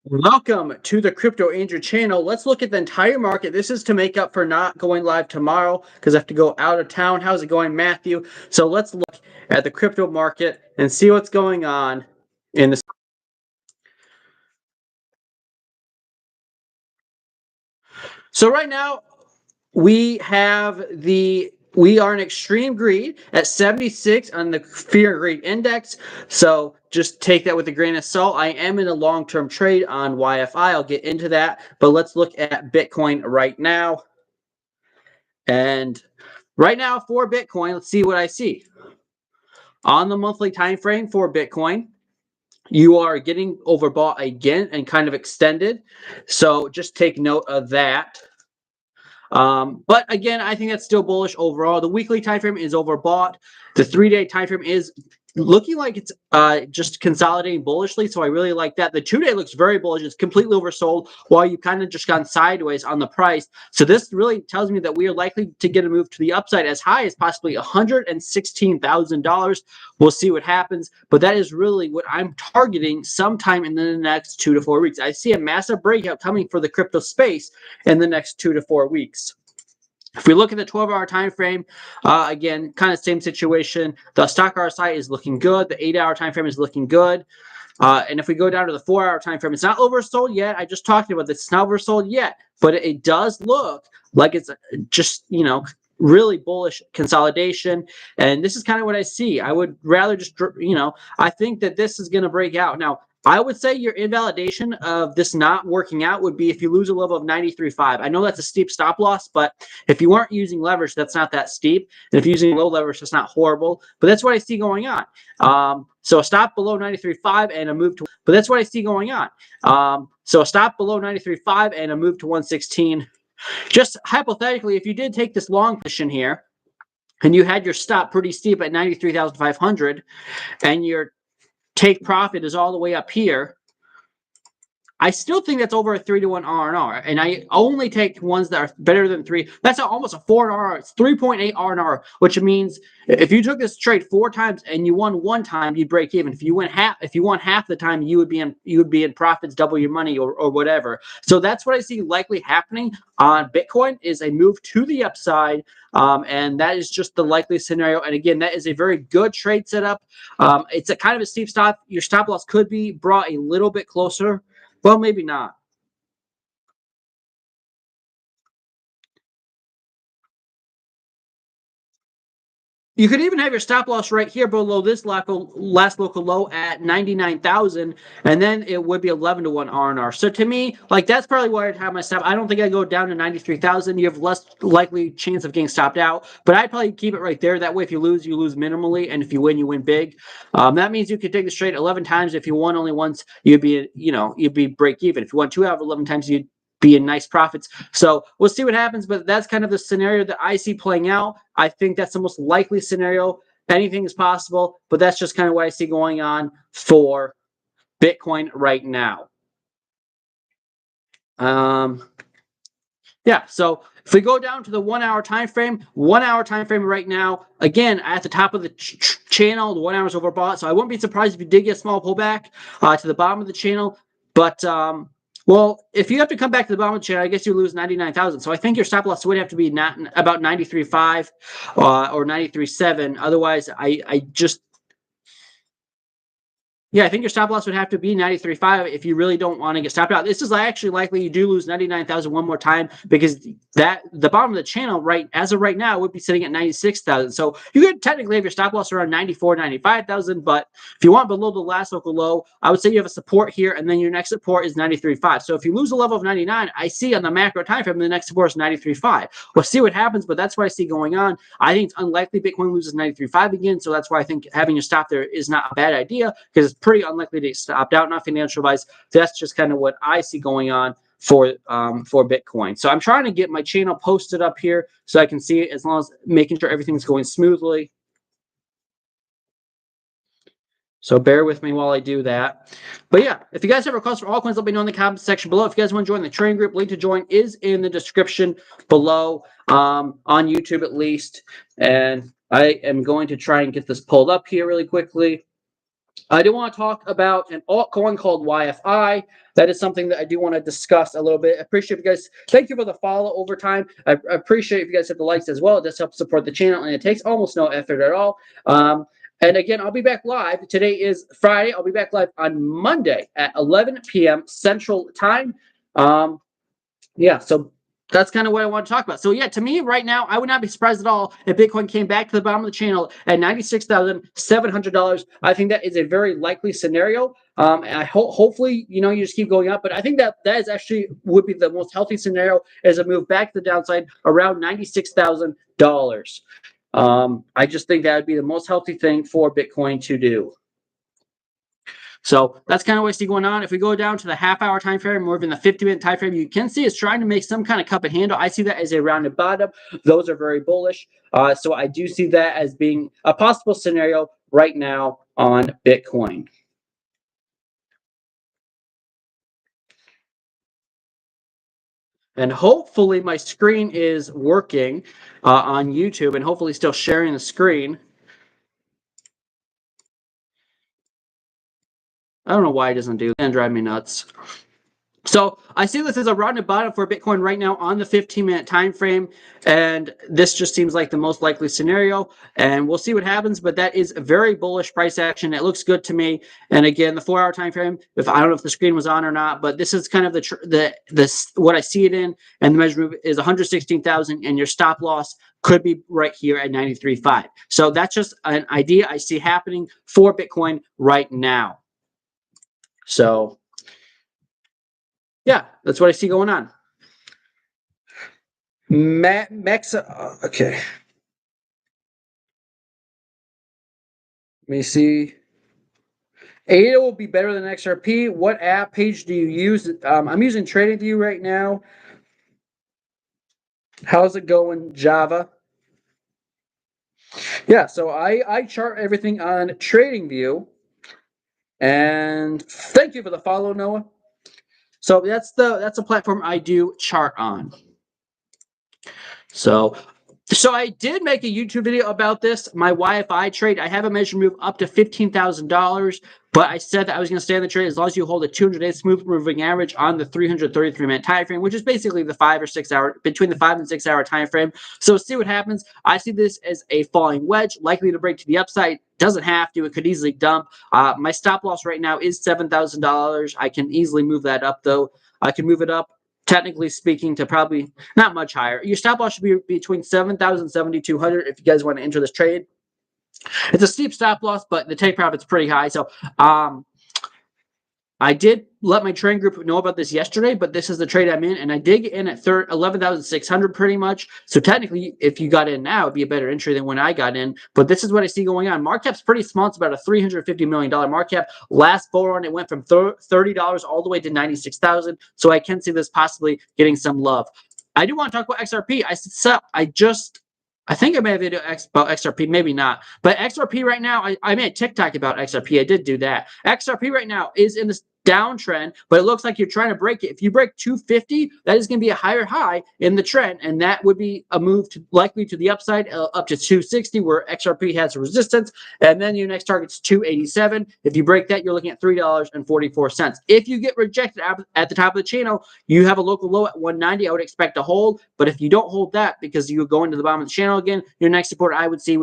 Welcome to the Crypto Andrew channel. Let's look at the entire market. This is to make up for not going live tomorrow because I have to go out of town. How's it going, Matthew? So let's look at the crypto market and see what's going on in this. So right now we are in extreme greed at 76 on the fear and greed index. So just take that with a grain of salt. I am in a long-term trade on YFI. I'll get into that. But let's look at Bitcoin right now. And right now for Bitcoin, let's see what I see. On the monthly time frame for Bitcoin, you are getting overbought again and kind of extended. So just take note of that. But again, I think that's still bullish overall. The weekly time frame is overbought. The 3-day time frame is looking like it's just consolidating bullishly, so I really like that. The 2-day looks very bullish. It's completely oversold, while you've kind of just gone sideways on the price. So this really tells me that we are likely to get a move to the upside as high as possibly $116,000. We'll see what happens, but that is really what I'm targeting sometime in the next 2 to 4 weeks. I see a massive breakout coming for the crypto space in the next 2 to 4 weeks. If we look at the 12-hour time frame, again, kind of same situation. The stock RSI is looking good. The 8-hour time frame is looking good. And if we go down to the 4-hour time frame, it's not oversold yet. I just talked about this. It's not oversold yet, but it does look like it's just, really bullish consolidation. And this is kind of what I see. I would rather just, I think that this is going to break out. Now, I would say your invalidation of this not working out would be if you lose a level of 93.5. I know that's a steep stop loss, but if you aren't using leverage, that's not that steep. And if you're using low leverage, that's not horrible. But that's what I see going on. So a stop below 93.5 and a move to, but that's what I see going on. So a stop below 93.5 and a move to 116. Just hypothetically, if you did take this long position here and you had your stop pretty steep at 93,500 and your take profit is all the way up here, I still think that's over a 3-to-1 R&R, and I only take ones that are better than 3. That's almost a 4 R. It's 3.8 R&R, which means if you took this trade 4 times and you won 1 time, you'd break even. If you won half the time, you would be in profits, double your money, or whatever. So that's what I see likely happening on Bitcoin is a move to the upside, and that is just the likely scenario. And again, that is a very good trade setup. It's a kind of a steep stop. Your stop loss could be brought a little bit closer. Well, maybe not. You could even have your stop loss right here below this last local low at 99,000, and then it would be 11-to-1 R&R. So to me, like that's probably where I'd have my stop. I don't think I'd go down to 93,000. You have less likely chance of getting stopped out, but I'd probably keep it right there. That way, if you lose minimally, and if you win big. That means you could take the trade 11 times. If you won only once, you'd be break even. If you won 2 out of 11 times, you'd be in nice profits. So we'll see what happens, but that's kind of the scenario that I see playing out. I think that's the most likely scenario. Anything is possible, but that's just kind of what I see going on for Bitcoin right now. Yeah, so if we go down to the 1-hour time frame, 1-hour time frame right now, again, at the top of the channel, the 1 hour is overbought, so I wouldn't be surprised if you did get a small pullback to the bottom of the channel, but well, if you have to come back to the bottom of the channel, I guess you lose 99,000. So I think your stop loss would have to be not about 93.5 or 93.7. Otherwise, I just yeah, I think your stop loss would have to be 93.5 if you really don't want to get stopped out. This is actually likely you do lose 99,000 one more time because the bottom of the channel right as of right now would be sitting at 96,000. So you could technically have your stop loss around 94, 95,000, but if you want below the last local low, I would say you have a support here, and then your next support is 93.5. So if you lose a level of 99, I see on the macro time frame the next support is 93.5. We'll see what happens, but that's what I see going on. I think it's unlikely Bitcoin loses 93.5 again, so that's why I think having your stop there is not a bad idea because it's pretty unlikely to get stopped out, not financial wise. That's just kind of what I see going on for Bitcoin. So I'm trying to get my channel posted up here so I can see it, as long as making sure everything's going smoothly. So bear with me while I do that. But yeah, if you guys have requests for altcoins, let me know in the comments section below. If you guys want to join the trading group, link to join is in the description below, on YouTube at least. And I am going to try and get this pulled up here really quickly. I do want to talk about an altcoin called YFI. That is something that I do want to discuss a little bit. I appreciate you guys. Thank you for the follow over time. I appreciate if you guys hit the likes as well. It does help support the channel, and it takes almost no effort at all. And again, I'll be back live. Today is Friday. I'll be back live on Monday at 11 p.m. Central Time. Yeah, so that's kind of what I want to talk about. So yeah, to me right now, I would not be surprised at all if Bitcoin came back to the bottom of the channel at $96,700. I think that is a very likely scenario. And I hopefully, you just keep going up. But I think that is actually would be the most healthy scenario as a move back to the downside around $96,000. I just think that would be the most healthy thing for Bitcoin to do. So that's kind of what I see going on. If we go down to the half-hour time frame or even the 50-minute time frame, you can see it's trying to make some kind of cup and handle. I see that as a rounded bottom. Those are very bullish. So I do see that as being a possible scenario right now on Bitcoin. And hopefully my screen is working on YouTube and hopefully still sharing the screen. I don't know why it doesn't do that. It's gonna drive me nuts. So I see this as a rounded bottom for Bitcoin right now on the 15-minute time frame, and this just seems like the most likely scenario. And we'll see what happens, but that is a very bullish price action. It looks good to me. And again, the 4-hour time frame. If I don't know if the screen was on or not, but this is kind of the what I see it in, and the measurement is 116,000, and your stop loss could be right here at 93.5. So that's just an idea I see happening for Bitcoin right now. So yeah, that's what I see going on. Okay. Let me see. ADA will be better than XRP. What app page do you use? I'm using TradingView right now. How's it going, Java? Yeah, so I chart everything on TradingView. And thank you for the follow, Noah. So that's a platform I do chart on. So I did make a YouTube video about this, my YFI trade. I have a measured move up to $15,000, but I said that I was going to stay in the trade as long as you hold a 200-day smooth moving average on the 333-minute time frame, which is basically the 5 or 6 hour, between the 5 and 6 hour time frame. So see what happens. I see this as a falling wedge, likely to break to the upside. Doesn't have to. It could easily dump. My stop loss right now is $7,000. I can easily move that up, though. I can move it up, technically speaking, to probably not much higher. Your stop loss should be between 7,000 and 7,200 if you guys want to enter this trade. It's a steep stop loss, but the take profit's pretty high. So I did let my trading group know about this yesterday, but this is the trade I'm in, and I did get in at 11,600 pretty much. So technically, if you got in now, it'd be a better entry than when I got in. But this is what I see going on. Market cap's pretty small. It's about a $350 million market cap. Last bull run, it went from $30 all the way to 96,000. So I can see this possibly getting some love. I do want to talk about XRP. I think I made a video about XRP, maybe not. But XRP right now, I made a TikTok about XRP. I did do that. XRP right now is in this downtrend, but it looks like you're trying to break it. If you break 250, that is going to be a higher high in the trend, and that would be a move likely to the upside up to 260, where XRP has a resistance, and then your next target's 287. If you break that, you're looking at $3.44. If you get rejected at the top of the channel, you have a local low at 190. I would expect to hold, but if you don't hold that because you go into the bottom of the channel again, your next support I would see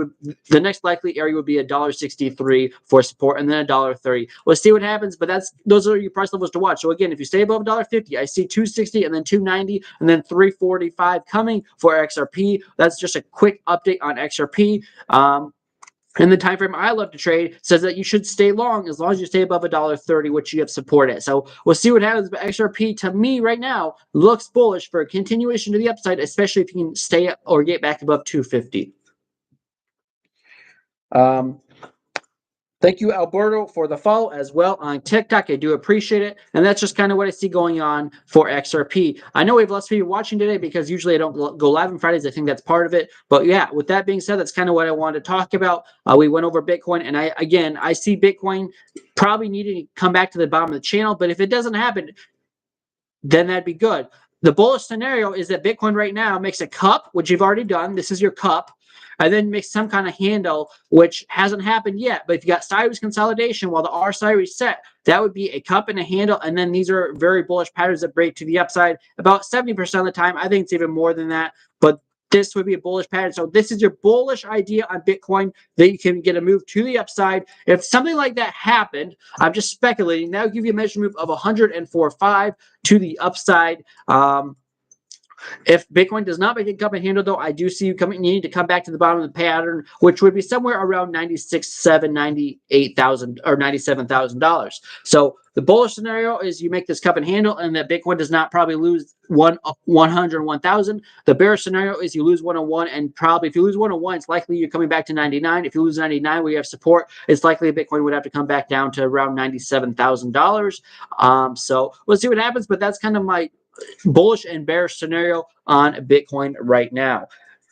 the next likely area would be $1.63 for support, and then $1.30. Let's see what happens, but those are your price levels to watch. So again, if you stay above $1.50, I see 260 and then 290 and then 345 coming for XRP. That's just a quick update on XRP. And the time frame I love to trade says that you should stay long as you stay above $1.30, which you have support at. So we'll see what happens. But XRP, to me right now, looks bullish for a continuation to the upside, especially if you can stay or get back above 250. Thank you, Alberto, for the follow as well on TikTok. I do appreciate it. And that's just kind of what I see going on for XRP. I know we have less people watching today because usually I don't go live on Fridays. I think that's part of it. But yeah, with that being said, that's kind of what I wanted to talk about. We went over Bitcoin. And I see Bitcoin probably needing to come back to the bottom of the channel. But if it doesn't happen, then that'd be good. The bullish scenario is that Bitcoin right now makes a cup, which you've already done. This is your cup. and then make some kind of handle, which hasn't happened yet. But if you got sideways consolidation while the R sideways set, that would be a cup and a handle. And then these are very bullish patterns that break to the upside about 70% of the time. I think it's even more than that. But this would be a bullish pattern. So this is your bullish idea on Bitcoin that you can get a move to the upside. If something like that happened, I'm just speculating, that would give you a measure move of 104.5 to the upside. If Bitcoin does not make a cup and handle, though, I do see you need to come back to the bottom of the pattern, which would be somewhere around $96,700, $98,000, or $97,000. So the bullish scenario is you make this cup and handle, and that Bitcoin does not probably lose 101,000. The bearish scenario is you lose 101, and probably if you lose 101, it's likely you're coming back to 99. If you lose 99 where you have support, it's likely Bitcoin would have to come back down to around $97,000. So we'll see what happens, but that's kind of my bullish and bearish scenario on Bitcoin right now.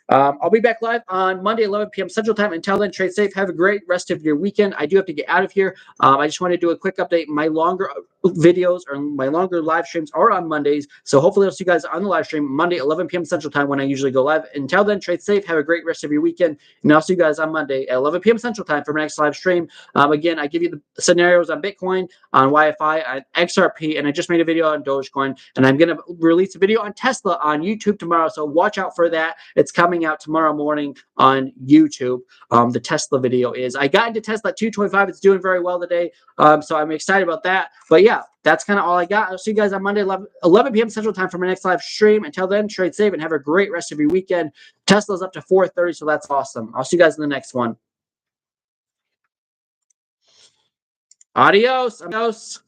I'll be back live on Monday, 11 p.m. Central Time. Until then, trade safe. Have a great rest of your weekend. I do have to get out of here. I just want to do a quick update. My longer videos or my longer live streams are on Mondays. So hopefully I'll see you guys on the live stream Monday, 11 p.m. Central Time when I usually go live. Until then, trade safe. Have a great rest of your weekend. And I'll see you guys on Monday at 11 p.m. Central Time for my next live stream. Again, I give you the scenarios on Bitcoin, on YFI, on XRP, and I just made a video on Dogecoin. And I'm going to release a video on Tesla on YouTube tomorrow. So watch out for that. It's coming out tomorrow morning on YouTube. The Tesla video is. I got into Tesla at 225. It's doing very well today. So I'm excited about that. But yeah, that's kind of all I got. I'll see you guys on Monday, 11 p.m. Central Time for my next live stream. Until then, trade safe and have a great rest of your weekend. Tesla's up to 430, so that's awesome. I'll see you guys in the next one. Adios. Adios.